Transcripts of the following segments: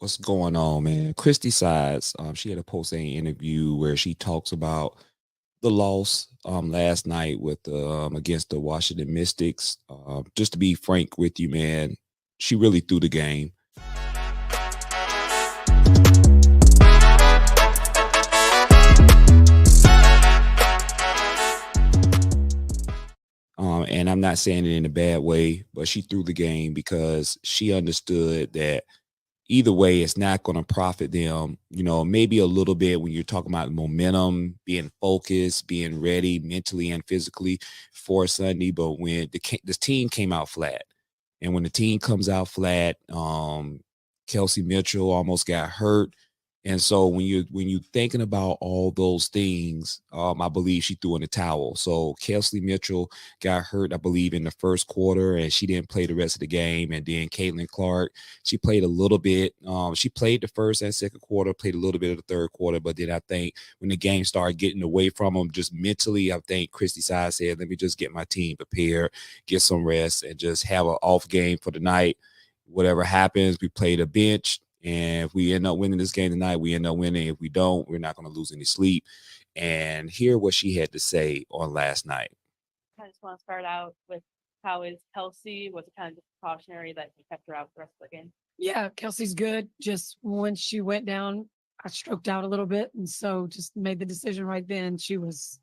What's going on, man? Christie Sides, she had a post-game interview where she talks about the loss last night with against the Washington Mystics. Just to be frank with you, man, she really threw the game. And I'm not saying it in a bad way, but she threw the game because she understood that either way, it's not going to profit them. Maybe a little bit when you're talking about momentum, being focused, being ready mentally and physically for Sunday. But when the team came out flat, and when the team comes out flat, Kelsey Mitchell almost got hurt. And so when you thinking about all those things, I believe she threw in the towel. So Kelsey Mitchell got hurt, I believe, in the first quarter, and she didn't play the rest of the game. And then Caitlin Clark, she played a little bit. She played the first and second quarter, played a little bit of the third quarter. But then I think when the game started getting away from them, just mentally, I think Christie Sides said, "Let me just get my team prepared, get some rest, and just have an off game for the night. Whatever happens, we play the bench." And if we end up winning this game tonight, we end up winning. If we don't, we're not going to lose any sleep. And hear what she had to say on last night. I just want to start out with how is Kelsey? Was it kind of just precautionary that you kept her out the rest of the game? Yeah, Kelsey's good. Just when she went down, I stroked out a little bit. And so just made the decision right then. She's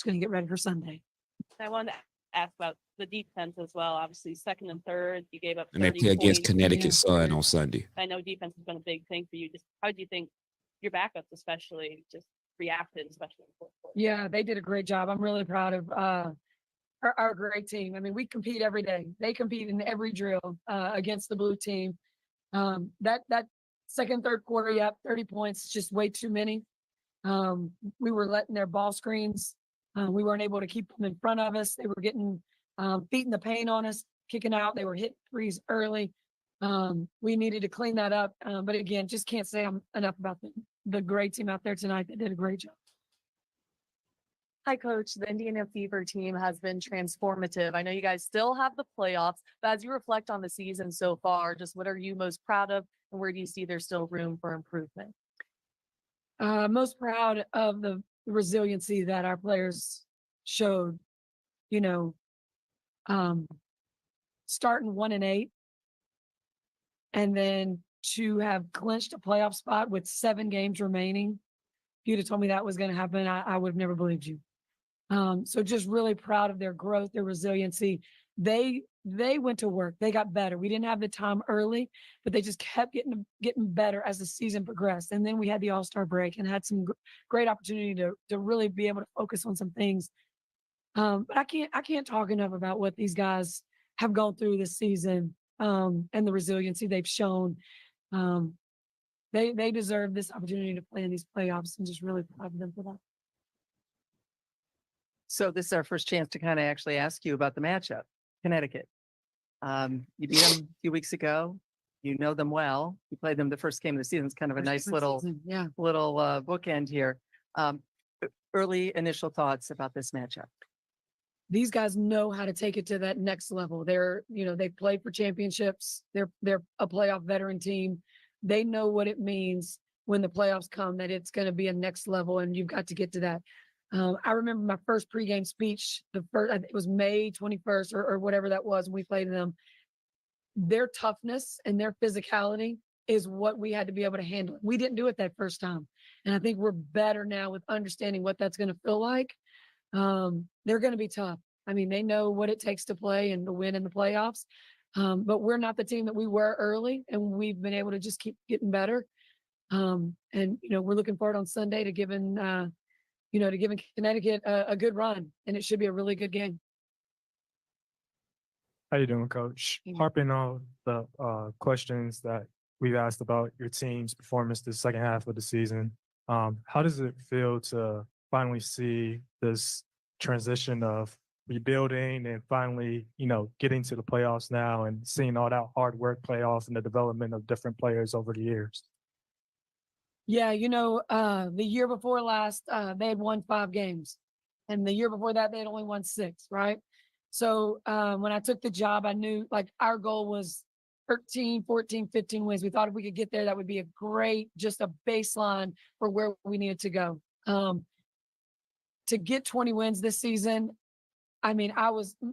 going to get ready for Sunday. I wanted to ask about the defense as well. Obviously, second and third, you gave up 30 And they play against points. Connecticut Sun on Sunday. I know defense has been a big thing for you. Just how do you think your backups, especially, just reacted, especially in the fourth quarter? Yeah, they did a great job. I'm really proud of our great team. I mean, we compete every day. They compete in every drill against the blue team. That second, third quarter, 30 points, just way too many. We were letting their ball screens. We weren't able to keep them in front of us. They were getting beating the paint on us, kicking out. They were hitting threes early. We needed to clean that up. But again, just can't say enough about the great team out there tonight that did a great job. Hi, Coach. The Indiana Fever team has been transformative. I know you guys still have the playoffs, but as you reflect on the season so far, just what are you most proud of, and where do you see there's still room for improvement? Most proud of the resiliency that our players showed. Starting 1-8, and then to have clinched a playoff spot with 7 games remaining. If you'd have told me that was going to happen, I would have never believed you. So just really proud of their growth, their resiliency. They went to work. They got better. We didn't have the time early, but they just kept getting better as the season progressed. And then we had the All-Star break and had some great opportunity to really be able to focus on some things. But I can't talk enough about what these guys have gone through this season, and the resiliency they've shown. They deserve this opportunity to play in these playoffs, and just really proud of them for that. So this is our first chance to kind of actually ask you about the matchup, Connecticut. You beat them a few weeks ago. You know them well. You played them the first game of the season. It's kind of a nice little bookend here. Early initial thoughts about this matchup. These guys know how to take it to that next level. They played for championships. They're a playoff veteran team. They know what it means when the playoffs come, that it's going to be a next level, and you've got to get to that. I remember my first pregame speech, I think it was May 21st or whatever that was, when we played them. Their toughness and their physicality is what we had to be able to handle. We didn't do it that first time. And I think we're better now with understanding what that's going to feel like. They're going to be tough. I mean, they know what it takes to play and to win in the playoffs. But we're not the team that we were early, and we've been able to just keep getting better. And we're looking forward on Sunday to giving Connecticut a good run, and it should be a really good game. How you doing, Coach? Harping on the questions that we've asked about your team's performance the second half of the season, how does it feel to finally see this transition of rebuilding and finally, getting to the playoffs now and seeing all that hard work play off in the development of different players over the years? Yeah, the year before last, they had won 5 games. And the year before that, they had only won 6, right? So when I took the job, I knew our goal was 13, 14, 15 wins. We thought if we could get there, that would be a great, just a baseline for where we needed to go. To get 20 wins this season, I mean,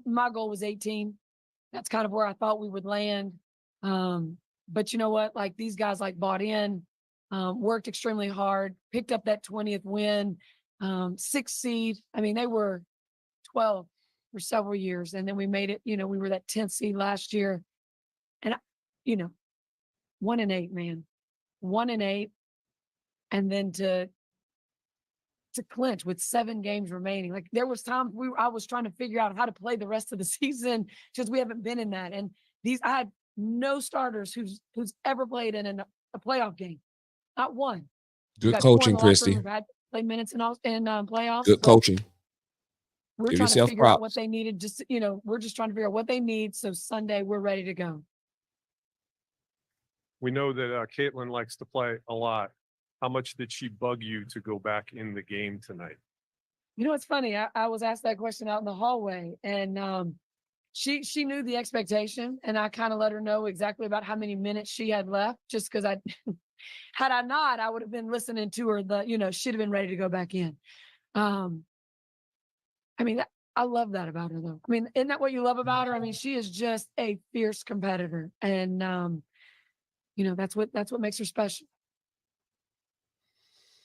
my goal was 18. That's kind of where I thought we would land. But you know what? Like, these guys bought in, worked extremely hard, picked up that 20th win, 6th seed. I mean, they were 12 for several years. And then we made it, we were that 10th seed last year. And, 1-8, man, 1-8. And then to clinch with 7 games remaining. Like, there was times I was trying to figure out how to play the rest of the season because we haven't been in that. And I had no starters who's ever played in a playoff game. Not one. Good Got 4 in coaching, the locker room Christie. who've had play minutes in playoffs. Good but coaching. We're Give trying to yourself figure out what props. they needed. Just, we're just trying to figure out what they need. So Sunday we're ready to go. We know that Caitlin likes to play a lot. How much did she bug you to go back in the game tonight? It's funny. I was asked that question out in the hallway, and she knew the expectation, and I kind of let her know exactly about how many minutes she had left, just because had I not, I would have been listening to her. She'd have been ready to go back in. I mean, I love that about her, though. I mean, isn't that what you love about her? I mean, she is just a fierce competitor, and that's what makes her special.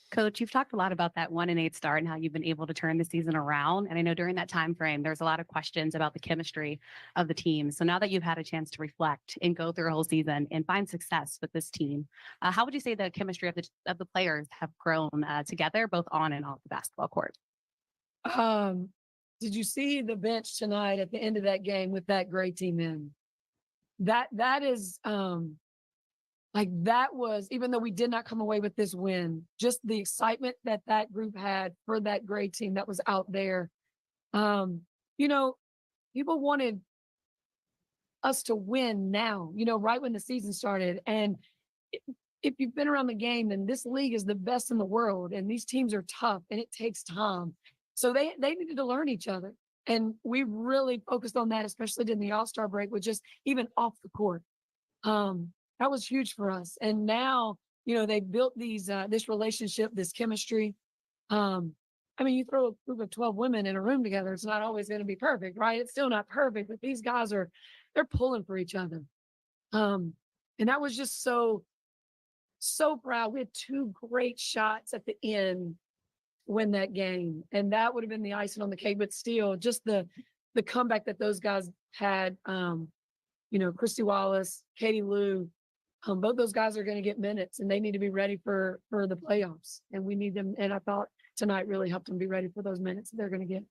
Coach, you've talked a lot about that 1-8 start and how you've been able to turn the season around. And I know during that time frame, there's a lot of questions about the chemistry of the team. So now that you've had a chance to reflect and go through a whole season and find success with this team, how would you say the chemistry of the players have grown together, both on and off the basketball court? Did you see the bench tonight at the end of that game with that great team in? That is that was, even though we did not come away with this win, just the excitement that group had for that great team that was out there. People wanted us to win now, right when the season started. And if you've been around the game, then this league is the best in the world, and these teams are tough and it takes time. So they needed to learn each other. And we really focused on that, especially during the All-Star break, with just even off the court. That was huge for us. And now, they built this relationship, this chemistry. I mean, you throw a group of 12 women in a room together, it's not always going to be perfect, right? It's still not perfect, but these guys they're pulling for each other. And that was just so proud. We had 2 great shots at the end, win that game. And that would have been the icing on the cake, but still just the comeback that those guys had, Christy Wallace, Katie Lou, both those guys are going to get minutes, and they need to be ready for the playoffs, and we need them. And I thought tonight really helped them be ready for those minutes they're going to get.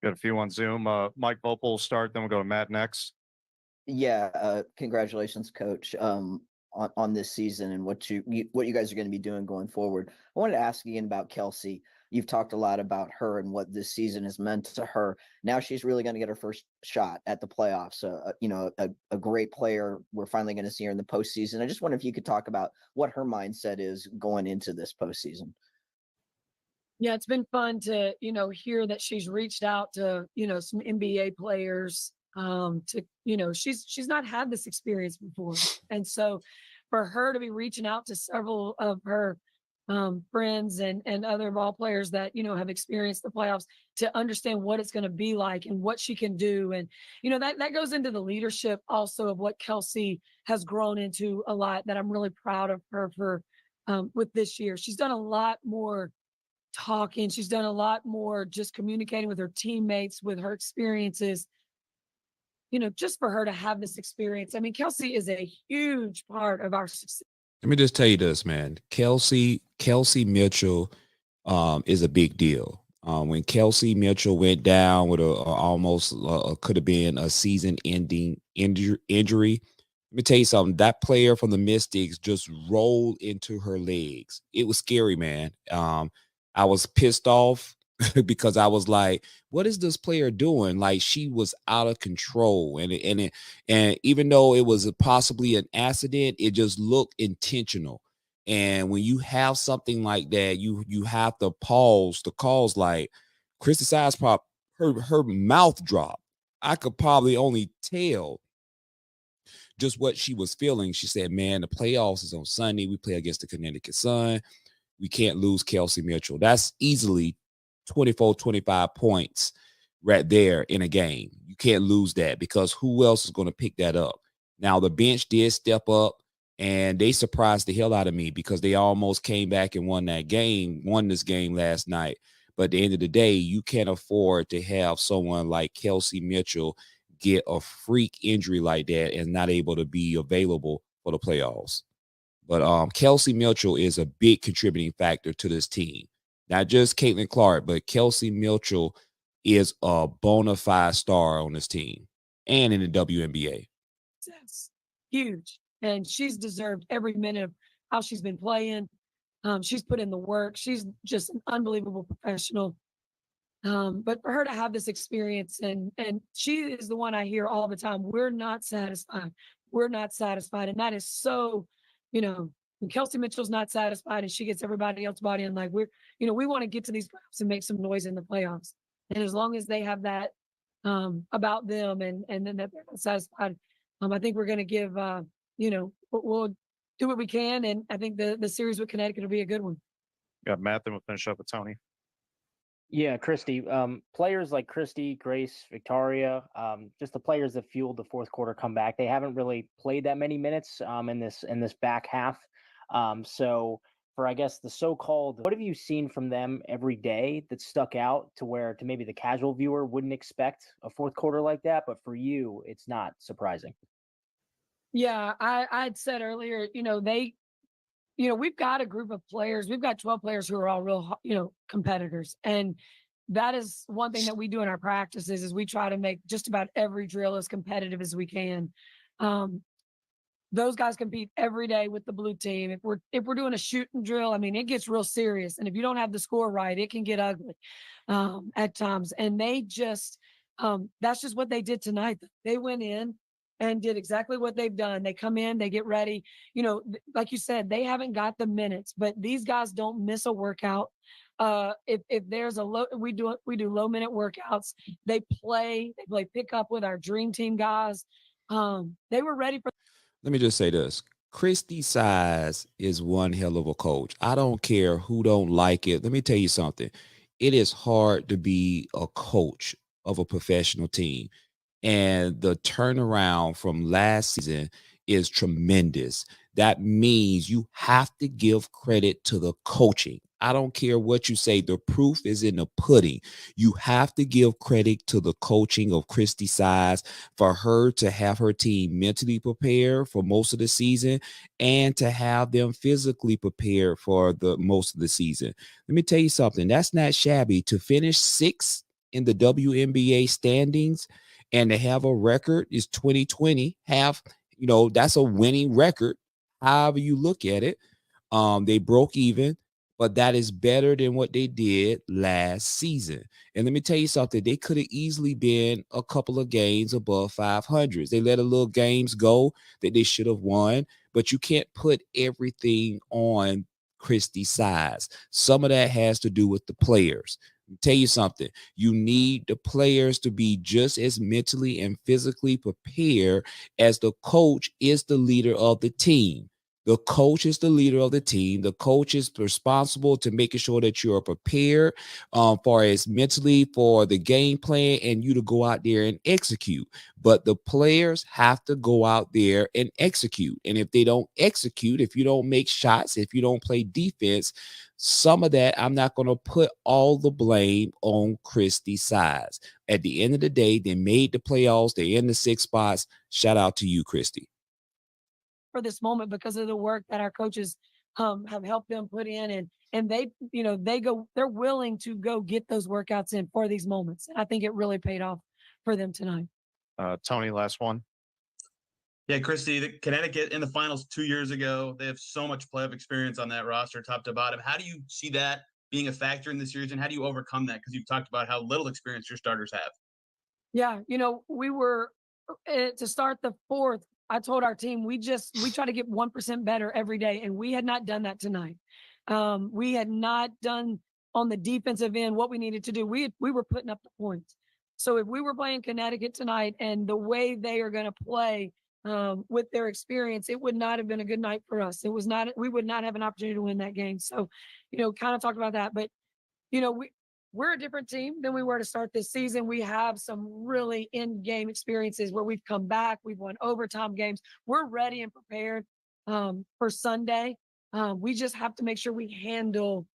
Got a few on Zoom. Mike Vopel will start, then we'll go to Matt next. Yeah, congratulations, Coach, on this season and what you guys are going to be doing going forward. I wanted to ask again about Kelsey. You've talked a lot about her and what this season has meant to her. Now she's really going to get her first shot at the playoffs. A great player. We're finally going to see her in the postseason. I just wonder if you could talk about what her mindset is going into this postseason. Yeah, it's been fun to, hear that she's reached out to, some NBA players, she's not had this experience before. And so for her to be reaching out to several of her friends and other ball players that, have experienced the playoffs, to understand what it's going to be like and what she can do. And, that goes into the leadership also of what Kelsey has grown into a lot, that I'm really proud of her for with this year. She's done a lot more talking. She's done a lot more just communicating with her teammates, with her experiences, just for her to have this experience. I mean, Kelsey is a huge part of our success. Let me just tell you this, man. Kelsey Mitchell is a big deal. When Kelsey Mitchell went down with almost could have been a season-ending injury, let me tell you something. That player from the Mystics just rolled into her legs. It was scary, man. I was pissed off because I was like, what is this player doing? Like, she was out of control. And even though it was possibly an accident, it just looked intentional. And when you have something like that, you have to pause the calls. Like Christie Sides her mouth dropped. I could probably only tell just what she was feeling. She said, man, the playoffs is on Sunday. We play against the Connecticut Sun. We can't lose Kelsey Mitchell. That's easily 24, 25 points right there in a game. You can't lose that because who else is going to pick that up? Now, the bench did step up, and they surprised the hell out of me because they almost came back and won this game last night. But at the end of the day, you can't afford to have someone like Kelsey Mitchell get a freak injury like that and not able to be available for the playoffs. But Kelsey Mitchell is a big contributing factor to this team. Not just Caitlin Clark, but Kelsey Mitchell is a bona fide star on this team and in the WNBA. That's huge. And she's deserved every minute of how she's been playing. She's put in the work. She's just an unbelievable professional. But for her to have this experience, and she is the one I hear all the time, we're not satisfied. We're not satisfied. And that is so, when Kelsey Mitchell's not satisfied and she gets everybody else body and like, we want to get to these playoffs and make some noise in the playoffs. And as long as they have that about them and then that they're not satisfied, I think we're going to give, we'll do what we can. And I think the series with Connecticut will be a good one. Got Matt, then we'll finish up with Tony. Yeah, Christie. Players like Christie, Grace, Victoria, just the players that fueled the fourth quarter comeback. They haven't really played that many minutes in this back half. So for I guess the so-called, what have you seen from them every day that stuck out to maybe the casual viewer wouldn't expect a fourth quarter like that, but for you, it's not surprising. Yeah, I'd said earlier, we've got a group of players. We've got 12 players who are all real, competitors. And that is one thing that we do in our practices is we try to make just about every drill as competitive as we can. Those guys compete every day with the blue team. If we're doing a shooting drill, it gets real serious. And if you don't have the score right, it can get ugly at times. And they just, that's just what they did tonight. They went in and did exactly what they've done. They come in, they get ready. Like you said, they haven't got the minutes, but these guys don't miss a workout. If there's a low, we do low minute workouts. They play pickup with our dream team guys. They were ready for. Let me just say this. Christie Sides is one hell of a coach. I don't care who don't like it. Let me tell you something. It is hard to be a coach of a professional team. And the turnaround from last season is tremendous. That means you have to give credit to the coaching. I don't care what you say. The proof is in the pudding. You have to give credit to the coaching of Christie Sides for her to have her team mentally prepared for most of the season and to have them physically prepared for the most of the season. Let me tell you something. That's not shabby. To finish sixth in the WNBA standings and to have a record is 2020. That's a winning record. However you look at it, they broke even, but that is better than what they did last season. And let me tell you something, they could have easily been a couple of games above 500. They let a little games go that they should have won, but you can't put everything on Christie Sides. Some of that has to do with the players. Tell you something, you need the players to be just as mentally and physically prepared as the coach is the leader of the team. The coach is the leader of the team. The coach is responsible to making sure that you are prepared far as mentally for the game plan and you to go out there and execute. But the players have to go out there and execute. And if they don't execute, if you don't make shots, if you don't play defense, some of that, I'm not going to put all the blame on Christie Sides. At the end of the day, they made the playoffs. They're in the 6 spots. Shout out to you, Christie. For this moment because of the work that our coaches have helped them put in and they're willing to go get those workouts in for these moments. And I think it really paid off for them tonight. Tony, last one. Yeah, Christie, Connecticut in the finals 2 years ago. They have so much playoff experience on that roster, top to bottom. How do you see that being a factor in the series, and how do you overcome that? Because you've talked about how little experience your starters have. Yeah, we were to start the fourth. I told our team we try to get 1% better every day, and we had not done that tonight. We had not done on the defensive end what we needed to do. We were putting up the points. So if we were playing Connecticut tonight and the way they are going to play, with their experience, it would not have been a good night for us. It was not, we would not have an opportunity to win that game. So, kind of talked about that, but we're a different team than we were to start this season. We have some really in-game experiences where we've come back, we've won overtime games. We're ready and prepared for Sunday. We just have to make sure we handle.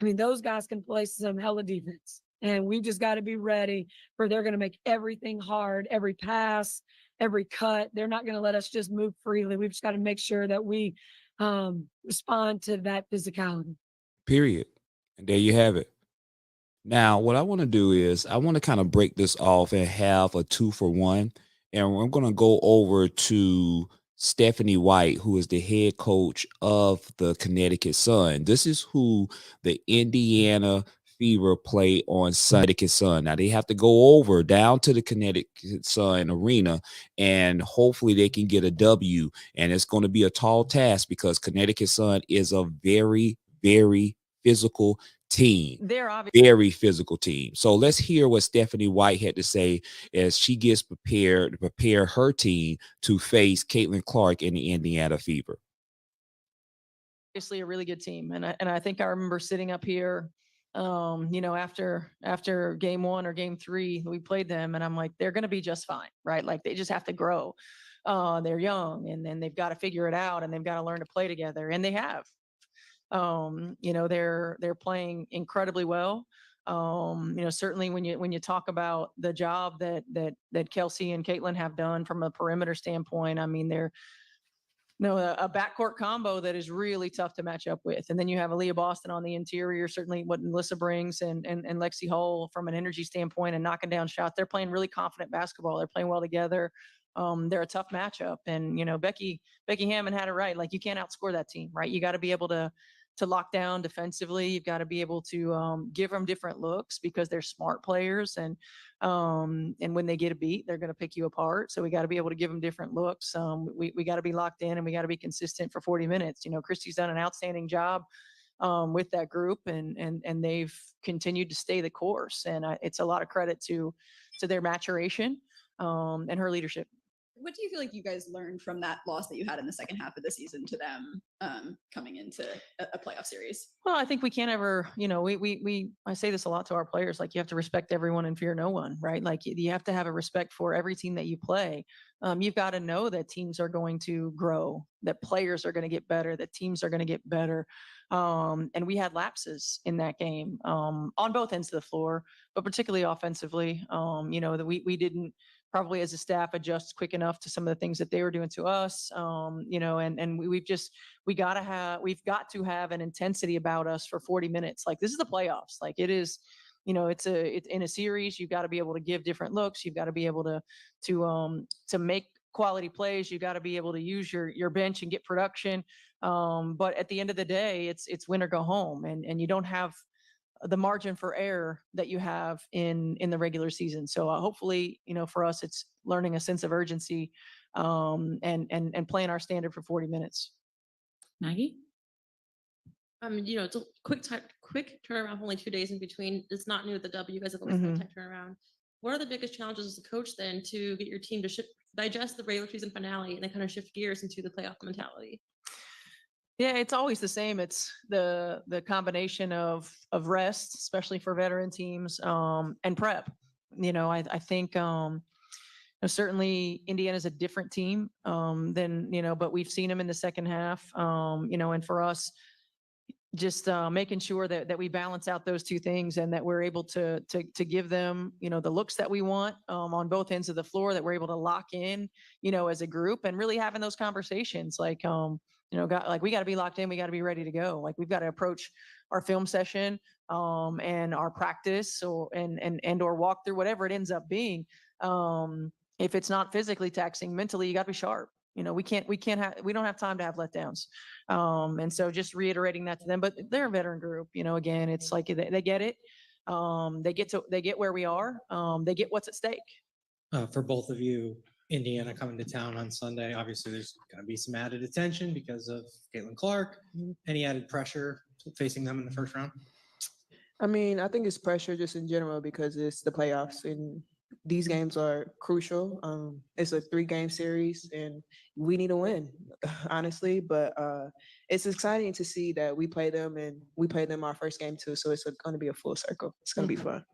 Those guys can play some hella defense, and we just got to be ready for they're going to make everything hard, every pass, every cut. They're not going to let us just move freely. We've just got to make sure that we respond to that physicality. Period. And there you have it. Now, what I want to do is I want to kind of break this off and have a 2-for-1. And I'm going to go over to Stephanie White, who is the head coach of the Connecticut Sun. This is who the Indiana Fever play on Connecticut Sun. Now, they have to go over down to the Connecticut Sun arena, and hopefully they can get a W. And it's going to be a tall task because Connecticut Sun is a very, very physical team. They're obviously Very physical team. So let's hear what Stephanie White had to say as she gets prepared to prepare her team to face Caitlin Clark in the Indiana Fever. obviously a really good team. And I think I remember sitting up here, after game 1 or game 3, we played them, and I'm like, they're going to be just fine, right? Like, they just have to grow. They're young, and then they've got to figure it out, and they've got to learn to play together, and they have. They're playing incredibly well. Certainly when you talk about the job that Kelsey and Caitlin have done from a perimeter standpoint, they're a backcourt combo that is really tough to match up with. And then you have Aaliyah Boston on the interior, certainly what Melissa brings, and Lexi Hull from an energy standpoint and knocking down shots. They're playing really confident basketball. They're playing well together. They're a tough matchup. And, Becky Hammond had it right. Like, you can't outscore that team, right? You got to be able to lock down defensively. You've got to be able to give them different looks because they're smart players. And when they get a beat, they're going to pick you apart. So we got to be able to give them different looks. We got to be locked in, and we got to be consistent for 40 minutes. Christie's done an outstanding job with that group, and they've continued to stay the course. And it's a lot of credit to their maturation and her leadership. What do you feel like you guys learned from that loss that you had in the second half of the season to them coming into a playoff series? Well, I think we can't ever, I say this a lot to our players, like, you have to respect everyone and fear no one, right? Like, you have to have a respect for every team that you play. You've got to know that teams are going to grow, that players are going to get better, that teams are going to get better. And we had lapses in that game on both ends of the floor, but particularly offensively, that we didn't probably as a staff adjust quick enough to some of the things that they were doing to us. And we've got to have an intensity about us for 40 minutes. Like, this is the playoffs. Like, it is, it's in a series. You've got to be able to give different looks. You've got to be able to make quality plays. You've got to be able to use your bench and get production. But at the end of the day, it's win or go home, and you don't have the margin for error that you have in the regular season. So hopefully, for us, it's learning a sense of urgency and playing our standard for 40 minutes. Maggie? It's a quick turnaround, only 2 days in between. It's not new at the W. You guys have always had a tight turnaround. What are the biggest challenges as a coach then to get your team to digest the regular season finale and then kind of shift gears into the playoff mentality? Yeah, it's always the same. It's the combination of rest, especially for veteran teams, and prep. I think certainly Indiana's a different team than, but we've seen them in the second half. And for us, just making sure that we balance out those two things, and that we're able to give them, the looks that we want on both ends of the floor, that we're able to lock in, as a group, and really having those conversations like, we got to be locked in. We got to be ready to go. Like, we've got to approach our film session and our practice or walkthrough, whatever it ends up being. If it's not physically taxing, mentally, you got to be sharp. We don't have time to have letdowns. And so just reiterating that to them, but they're a veteran group, again, it's like they get it. They get where we are. They get what's at stake. For both of you, Indiana coming to town on Sunday, obviously there's going to be some added attention because of Caitlin Clark. Any added pressure facing them in the first round? I think it's pressure just in general because it's the playoffs, and these games are crucial. It's a 3-game series and we need to win, honestly. But it's exciting to see that we play them and we play them our first game too. So it's going to be a full circle. It's going to be fun.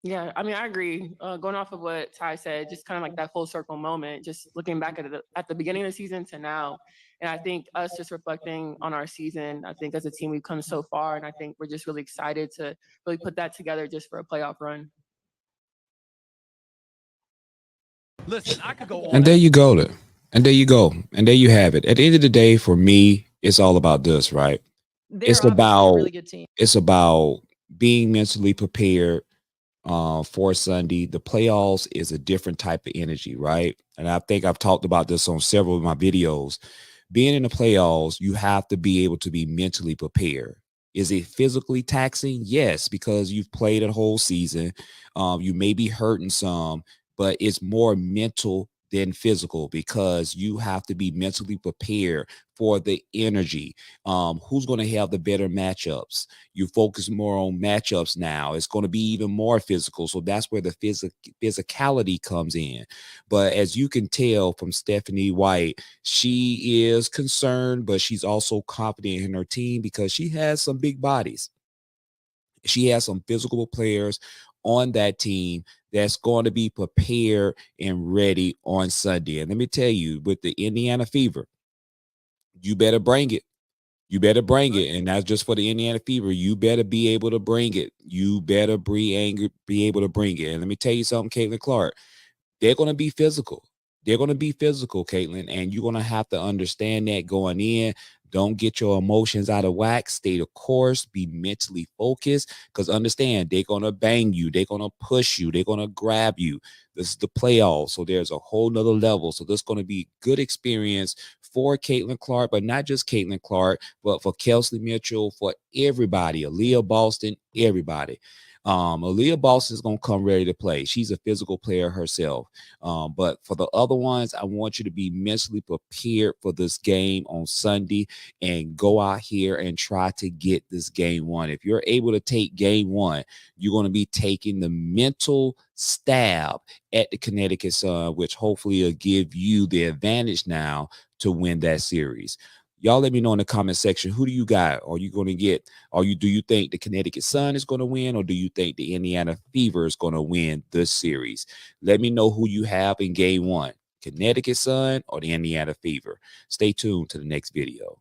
Yeah, I mean, I agree. Going off of what Ty said, just kind of like that full circle moment, just looking back at the beginning of the season to now. And I think us just reflecting on our season, I think as a team, we've come so far. And I think we're just really excited to really put that together just for a playoff run. Listen, I could go on. And there you go. And there you go. And there you have it. At the end of the day, for me, it's all about this, right? It's about being mentally prepared for Sunday. The playoffs is a different type of energy, right? And I think I've talked about this on several of my videos. Being in the playoffs, you have to be able to be mentally prepared. Is it physically taxing? Yes, because you've played a whole season. You may be hurting some, but it's more mental than physical because you have to be mentally prepared for the energy. Who's going to have the better matchups? You focus more on matchups now. It's going to be even more physical. So that's where the physicality comes in. But as you can tell from Stephanie White, she is concerned, but she's also confident in her team because she has some big bodies. She has some physical players on that team that's going to be prepared and ready on Sunday. And let me tell you, with the Indiana Fever, you better bring it. You better bring it. And that's just for the Indiana Fever. You better be able to bring it. You better be able to bring it. And let me tell you something, Caitlin Clark, they're going to be physical. They're going to be physical, Caitlin, and you're going to have to understand that going in. Don't get your emotions out of whack. Stay the course. Be mentally focused because understand they're going to bang you. They're going to push you. They're going to grab you. This is the playoffs, so there's a whole nother level. So this is going to be good experience for Caitlin Clark, but not just Caitlin Clark, but for Kelsey Mitchell, for everybody, Aaliyah Boston, everybody. Aaliyah Boston is going to come ready to play. She's a physical player herself. But for the other ones, I want you to be mentally prepared for this game on Sunday and go out here and try to get this game won. If you're able to take game one, you're going to be taking the mental stab at the Connecticut Sun, which hopefully will give you the advantage now to win that series. Y'all let me know in the comment section, who do you got? Are you going to get, do you think the Connecticut Sun is going to win, or do you think the Indiana Fever is going to win this series? Let me know who you have in game one, Connecticut Sun or the Indiana Fever. Stay tuned to the next video.